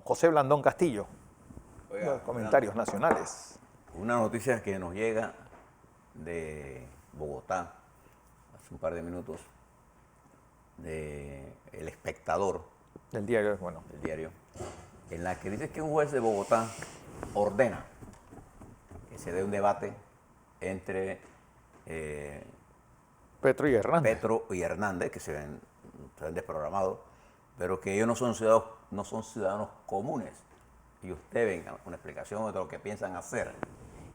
don José Blandón Castillo. Oiga, Los comentarios nacionales. Una noticia que nos llega de Bogotá hace un par de minutos, de El Espectador, Del diario, bueno. el diario, en la que dice que un juez de Bogotá ordena que se dé un debate entre Petro y Hernández. Petro y Hernández, que se ven desprogramados, pero que ellos no son ciudadanos comunes. Y usted venga una explicación de lo que piensan hacer.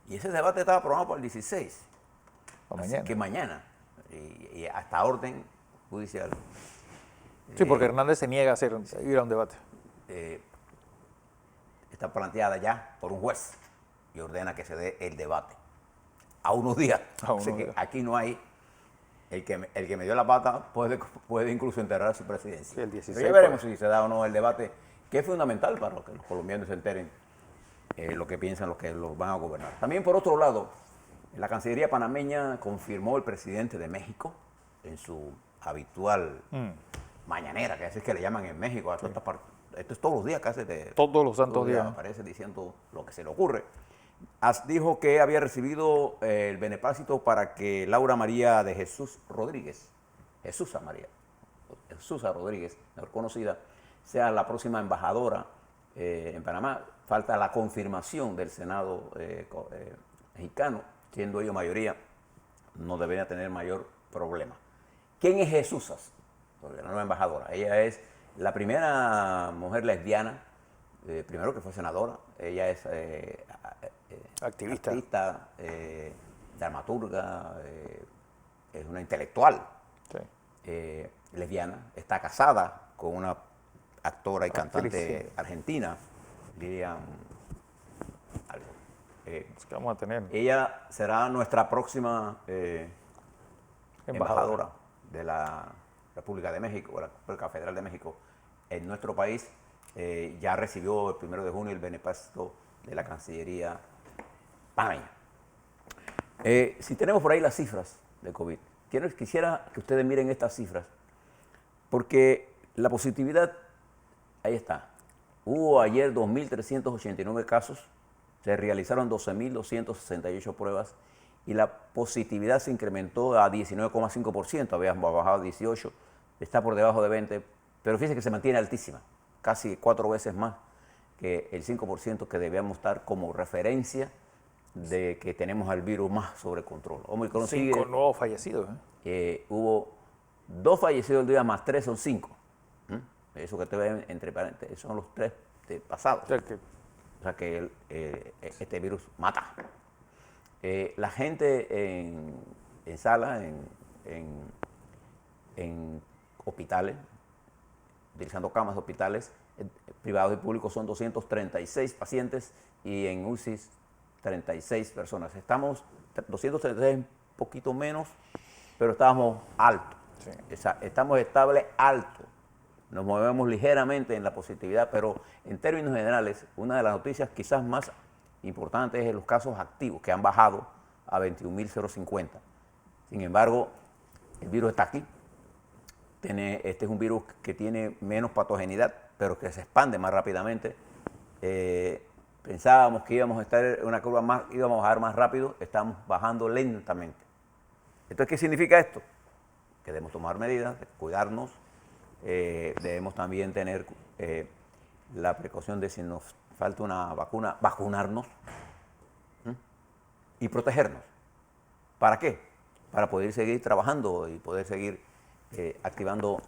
Y ese debate estaba programado para el 16. O Así mañana. que mañana. Y hasta orden judicial. Sí, porque Hernández se niega a ir a un debate. Está planteada ya por un juez y ordena que se dé el debate. A unos días. A unos Así que días. aquí no hay. El que me dio la pata puede incluso enterrar su presidencia. Sí, el 16, Pero ya veremos si se da o no el debate, que es fundamental para que los colombianos se enteren lo que piensan los que los van a gobernar. También, por otro lado, la Cancillería panameña confirmó el presidente de México en su habitual mañanera, que así es que le llaman en México a todas estas partes. Esto es todos los días casi. Todos los santos días. Aparece diciendo lo que se le ocurre. Dijo que había recibido el beneplácito para que Laura María de Jesús Rodríguez, Jesús Rodríguez, mejor conocida, sea la próxima embajadora en Panamá. Falta la confirmación del Senado mexicano, siendo ellos mayoría, no debería tener mayor problema. ¿Quién es Jesús? Porque la nueva embajadora. Ella es la primera mujer lesbiana, primero que fue senadora. Ella es activista, dramaturga, es una intelectual, sí. lesbiana. Está casada con una actora y cantante sí. argentina, Lilian algo. Es que vamos a tener Ella será nuestra próxima embajadora de la República de México, la República Federal de México en nuestro país. Ya recibió el 1 de junio el beneplácito de la Cancillería panameña. Si tenemos por ahí las cifras de COVID, quisiera que ustedes miren estas cifras, porque la positividad, ahí está. Hubo ayer 2.389 casos, se realizaron 12.268 pruebas y la positividad se incrementó a 19,5%, habíamos bajado a 18%, está por debajo de 20%, pero fíjense que se mantiene altísima, casi 4 veces más que el 5% que debíamos estar como referencia de que tenemos al virus más sobre control. Omicron 5 nuevos fallecidos. Hubo 2 fallecidos el día más 3 son 5. Eso que te ven entre paréntesis, son los 3 pasados. O sea que este virus mata. La gente en salas, en hospitales, utilizando camas de hospitales privados y públicos, son 236 pacientes y en UCI 36 personas. Estamos 233, un poquito menos, pero estamos altos. Sí. Estamos estables altos. Nos movemos ligeramente en la positividad, pero en términos generales, una de las noticias quizás más importantes es los casos activos, que han bajado a 21.050. Sin embargo, el virus está aquí. Este es un virus que tiene menos patogenidad, pero que se expande más rápidamente. Pensábamos que íbamos a estar en una curva más, íbamos a bajar más rápido, estamos bajando lentamente. Entonces, ¿qué significa esto? Que debemos tomar medidas, cuidarnos. Debemos también tener la precaución de, si nos falta una vacuna, vacunarnos y protegernos. ¿Para qué? Para poder seguir trabajando y poder seguir activando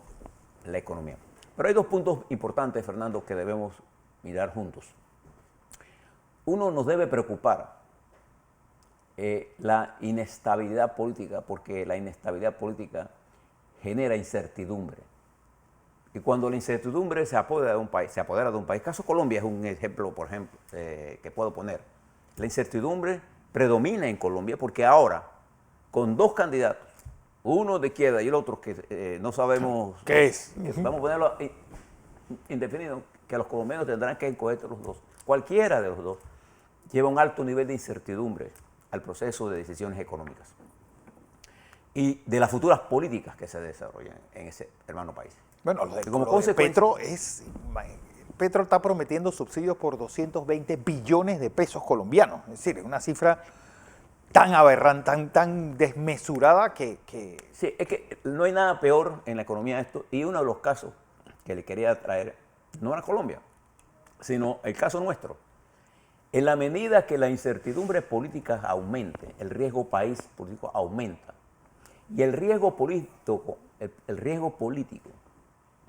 la economía. Pero hay 2 puntos importantes, Fernando, que debemos mirar juntos. Uno, nos debe preocupar la inestabilidad política, porque la inestabilidad política genera incertidumbre. Y cuando la incertidumbre se apodera de un país, caso Colombia es un ejemplo, por ejemplo, que puedo poner. La incertidumbre predomina en Colombia porque ahora, con 2 candidatos, uno de izquierda y el otro que no sabemos qué es, vamos a ponerlo indefinido, que los colombianos tendrán que escoger los 2. Cualquiera de los 2 lleva un alto nivel de incertidumbre al proceso de decisiones económicas y de las futuras políticas que se desarrollan en ese hermano país. Bueno, lo de Petro es Petro está prometiendo subsidios por 220 billones de pesos colombianos. Es decir, es una cifra tan aberrante, tan desmesurada que... Sí, es que no hay nada peor en la economía de esto. Y uno de los casos que le quería traer, no era Colombia, sino el caso nuestro. En la medida que la incertidumbre política aumente, el riesgo país político aumenta. Y el riesgo político,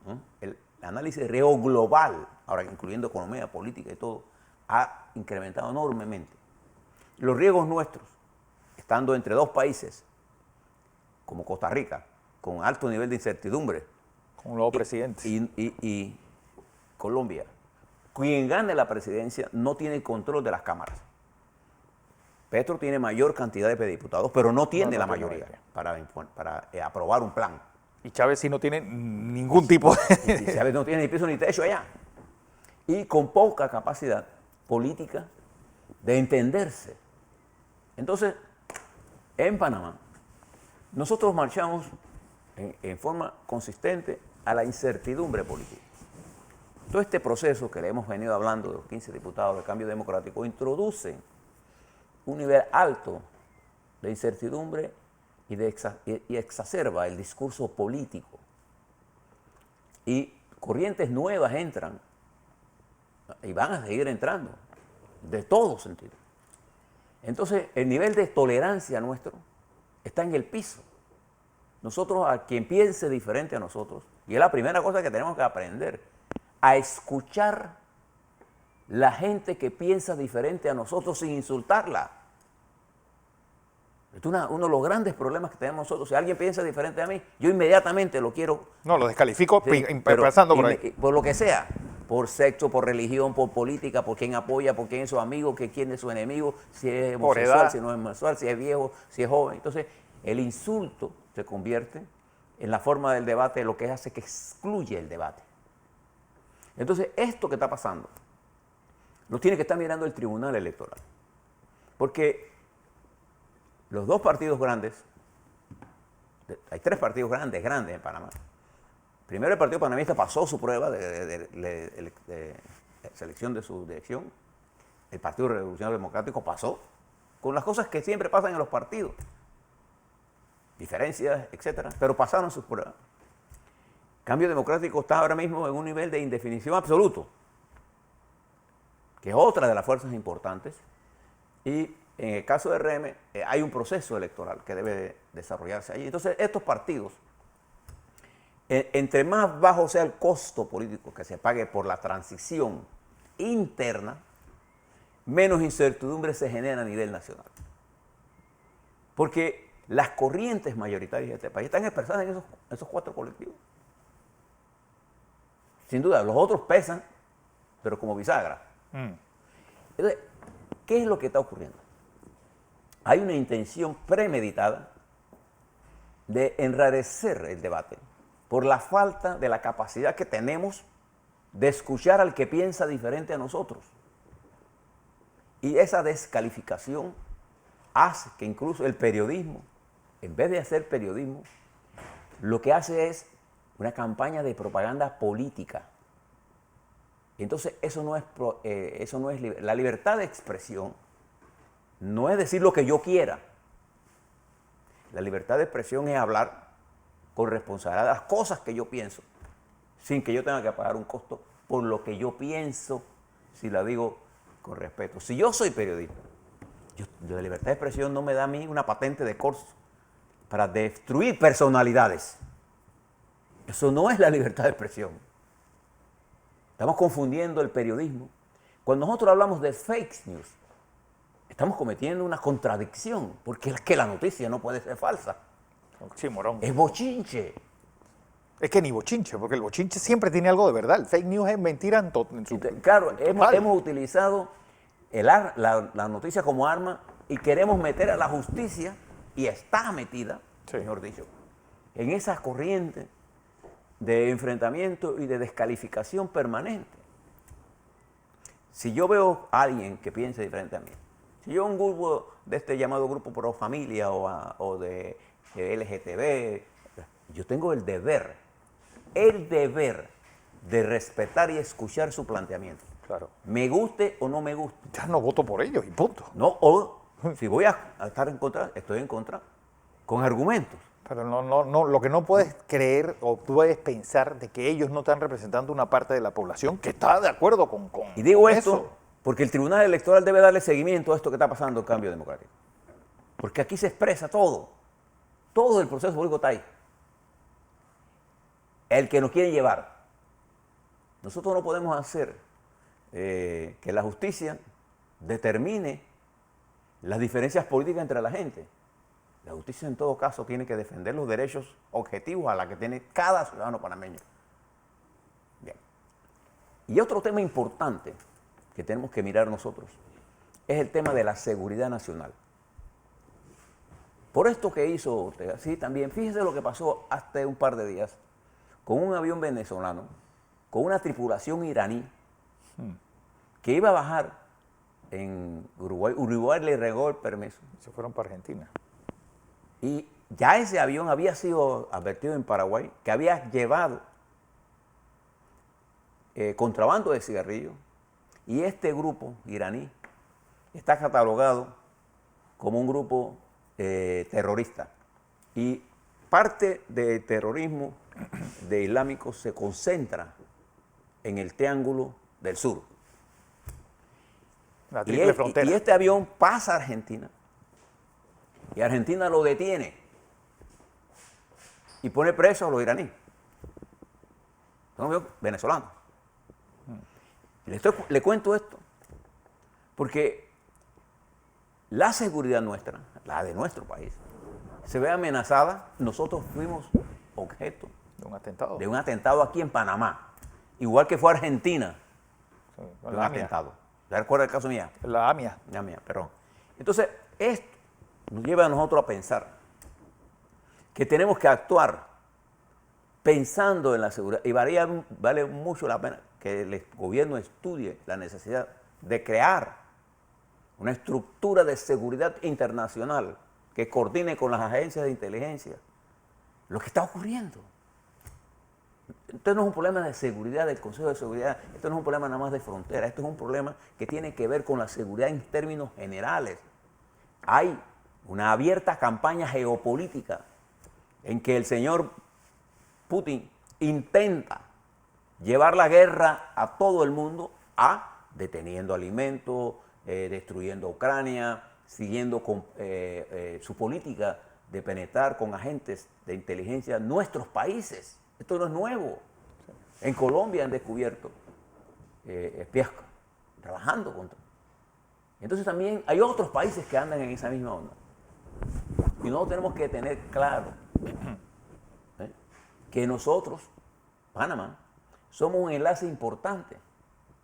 ¿no? El análisis de riesgo global, ahora incluyendo economía, política y todo, ha incrementado enormemente. Los riesgos nuestros, estando entre dos países, como Costa Rica, con alto nivel de incertidumbre, Con un nuevo presidente. y Colombia, quien gane la presidencia no tiene control de las cámaras. Petro tiene mayor cantidad de diputados, pero no tiene la mayoría para aprobar un plan. Y Chávez sí no tiene ningún tipo de... Y Chávez no tiene ni piso ni techo allá. Y con poca capacidad política de entenderse. Entonces, en Panamá, nosotros marchamos en forma consistente a la incertidumbre política. Todo este proceso que le hemos venido hablando de los 15 diputados de cambio democrático introduce un nivel alto de incertidumbre y exacerba el discurso político. Y corrientes nuevas entran y van a seguir entrando, de todo sentido. Entonces, el nivel de tolerancia nuestro está en el piso. Nosotros, a quien piense diferente a nosotros, y es la primera cosa que tenemos que aprender, a escuchar la gente que piensa diferente a nosotros sin insultarla. Es uno de los grandes problemas que tenemos nosotros. Si alguien piensa diferente a mí, yo inmediatamente lo quiero... No, lo descalifico Sí, pasando por ahí. por lo que sea, por sexo, por religión, por política, por quién apoya, por quién es su amigo, quién es su enemigo, si es homosexual, si no es homosexual, si es viejo, si es joven. Entonces, el insulto se convierte en la forma del debate, lo que hace que excluye el debate. Entonces, esto que está pasando, lo tiene que estar mirando el Tribunal Electoral. Porque los dos partidos grandes, hay tres partidos grandes en Panamá. Primero, el Partido Panameñista pasó su prueba de selección de su dirección. El Partido Revolucionario Democrático pasó con las cosas que siempre pasan en los partidos. Diferencias, etcétera, pero pasaron sus pruebas. Cambio Democrático está ahora mismo en un nivel de indefinición absoluto, que es otra de las fuerzas importantes. Y en el caso de RM, hay un proceso electoral que debe desarrollarse allí. Entonces, estos partidos, entre más bajo sea el costo político que se pague por la transición interna, menos incertidumbre se genera a nivel nacional. Porque las corrientes mayoritarias de este país están expresadas en esos cuatro colectivos. Sin duda, los otros pesan, pero como bisagra. Entonces, ¿qué es lo que está ocurriendo? Hay una intención premeditada de enrarecer el debate por la falta de la capacidad que tenemos de escuchar al que piensa diferente a nosotros. Y esa descalificación hace que incluso el periodismo, en vez de hacer periodismo, lo que hace es una campaña de propaganda política. Entonces, eso no es la libertad de expresión. No es decir lo que yo quiera. La libertad de expresión es hablar con responsabilidad de las cosas que yo pienso, sin que yo tenga que pagar un costo por lo que yo pienso, si la digo con respeto. Si yo soy periodista, la libertad de expresión no me da a mí una patente de corso para destruir personalidades. Eso no es la libertad de expresión. Estamos confundiendo el periodismo. Cuando nosotros hablamos de fake news, estamos cometiendo una contradicción, porque es que la noticia no puede ser falsa. Sí, morón. Es bochinche. Es que ni bochinche, porque el bochinche siempre tiene algo de verdad. El fake news es mentira en su... Claro, hemos utilizado la noticia como arma y queremos meter a la justicia, y está metida, sí, mejor dicho, en esas corrientes de enfrentamiento y de descalificación permanente. Si yo veo a alguien que piense diferente a mí, si yo un grupo de este llamado grupo pro familia o de LGTB, yo tengo el deber de respetar y escuchar su planteamiento. Claro. Me guste o no me guste. Ya no voto por ellos y punto. No, o si voy a estar en contra, estoy en contra con argumentos. Pero no, lo que no puedes creer o puedes pensar de que ellos no están representando una parte de la población que está de acuerdo con Y digo con esto eso. porque el Tribunal Electoral debe darle seguimiento a esto que está pasando, el cambio democrático. Porque aquí se expresa todo. Todo el proceso político está ahí. El que nos quiere llevar. Nosotros no podemos hacer que la justicia determine las diferencias políticas entre la gente. La justicia en todo caso tiene que defender los derechos objetivos a los que tiene cada ciudadano panameño. Bien. Y otro tema importante que tenemos que mirar nosotros es el tema de la seguridad nacional. Por esto que hizo Ortega, sí, también, fíjese lo que pasó hace un par de días con un avión venezolano, con una tripulación iraní, que iba a bajar en Uruguay. Uruguay le regó el permiso. Se fueron para Argentina. Y ya ese avión había sido advertido en Paraguay que había llevado contrabando de cigarrillos. Y este grupo iraní está catalogado como un grupo terrorista. Y parte del terrorismo de islámico se concentra en el Triángulo del Sur. La triple frontera. Y este avión pasa a Argentina y Argentina lo detiene y pone preso a los iraníes. Son avión venezolanos. Le cuento esto porque la seguridad nuestra, la de nuestro país, se ve amenazada. Nosotros fuimos objeto De un atentado. de un atentado aquí en Panamá, igual que fue Argentina, Sí, de con un la AMIA. atentado. ¿Se recuerda el caso mía? La AMIA. Ya mía, perdón. Entonces, esto nos lleva a nosotros a pensar que tenemos que actuar pensando en la seguridad. Y vale mucho la pena que el gobierno estudie la necesidad de crear una estructura de seguridad internacional que coordine con las agencias de inteligencia lo que está ocurriendo. Esto no es un problema de seguridad del Consejo de Seguridad, esto no es un problema nada más de frontera, esto es un problema que tiene que ver con la seguridad en términos generales. Hay una abierta campaña geopolítica en que el señor Putin intenta llevar la guerra a todo el mundo, deteniendo alimentos, destruyendo Ucrania, siguiendo con su política de penetrar con agentes de inteligencia nuestros países. Esto no es nuevo. En Colombia han descubierto espías trabajando contra. Entonces también hay otros países que andan en esa misma onda. Y nosotros tenemos que tener claro que nosotros, Panamá, somos un enlace importante.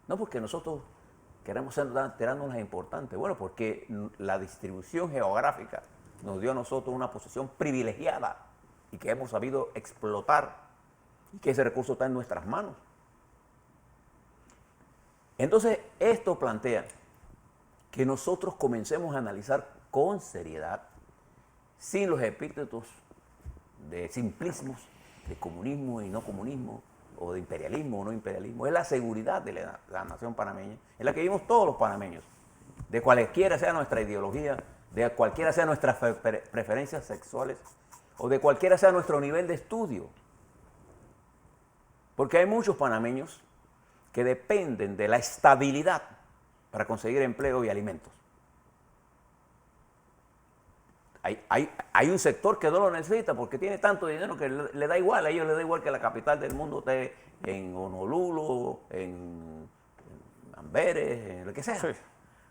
No porque nosotros queremos ser tirándonos importantes, bueno, porque la distribución geográfica nos dio a nosotros una posición privilegiada y que hemos sabido explotar y que ese recurso está en nuestras manos. Entonces, esto plantea que nosotros comencemos a analizar con seriedad, sin los epítetos de simplismos, de comunismo y no comunismo, o de imperialismo o no imperialismo. Es la seguridad de la nación panameña, en la que vivimos todos los panameños, de cualquiera sea nuestra ideología, de cualquiera sea nuestras preferencias sexuales, o de cualquiera sea nuestro nivel de estudio. Porque hay muchos panameños que dependen de la estabilidad para conseguir empleo y alimentos. Hay un sector que no lo necesita porque tiene tanto dinero que le da igual. A ellos les da igual que la capital del mundo esté en Honolulu, en Amberes, en lo que sea. Sí.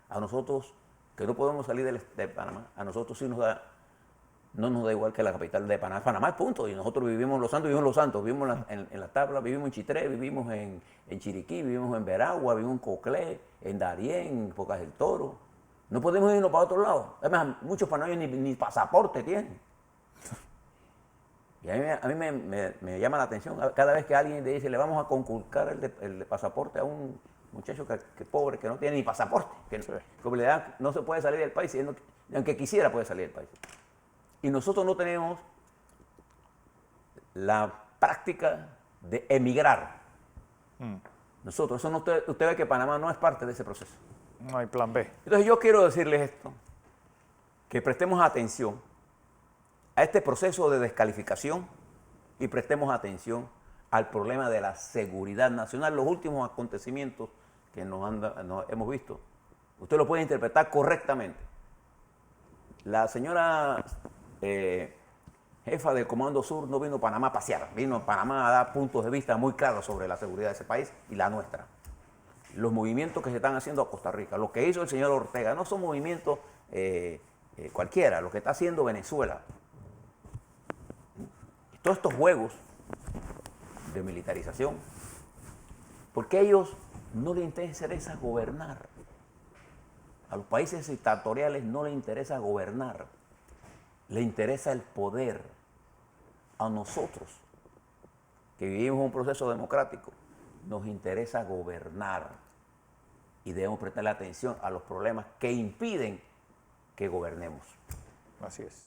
A nosotros, que no podemos salir de Panamá, a nosotros sí no nos da igual que la capital de Panamá. Panamá es punto. Y nosotros vivimos en Los Santos, vivimos en La Tabla, vivimos en Chitré, vivimos en Chiriquí, vivimos en Veragua, vivimos en Coclé, en Darién, en Bocas del Toro. No podemos irnos para otro lado. Además, muchos panameños ni pasaporte tienen. Y a mí me llama la atención cada vez que alguien le dice, le vamos a conculcar el pasaporte a un muchacho que pobre, que no tiene ni pasaporte, que no se puede salir del país, aunque quisiera puede salir del país. Y nosotros no tenemos la práctica de emigrar. Nosotros, eso no, usted ve que Panamá no es parte de ese proceso. No hay plan B. Entonces yo quiero decirles esto, que prestemos atención a este proceso de descalificación y prestemos atención al problema de la seguridad nacional. Los últimos acontecimientos que nos hemos visto, usted lo puede interpretar correctamente. La señora jefa del Comando Sur no vino a Panamá a pasear, vino a Panamá a dar puntos de vista muy claros sobre la seguridad de ese país y la nuestra. Los movimientos que se están haciendo a Costa Rica, lo que hizo el señor Ortega, no son movimientos cualquiera, lo que está haciendo Venezuela. Y todos estos juegos de militarización, porque a ellos no les interesa gobernar. A los países dictatoriales no les interesa gobernar, les interesa el poder. A nosotros, que vivimos un proceso democrático, nos interesa gobernar y debemos prestarle atención a los problemas que impiden que gobernemos. Así es.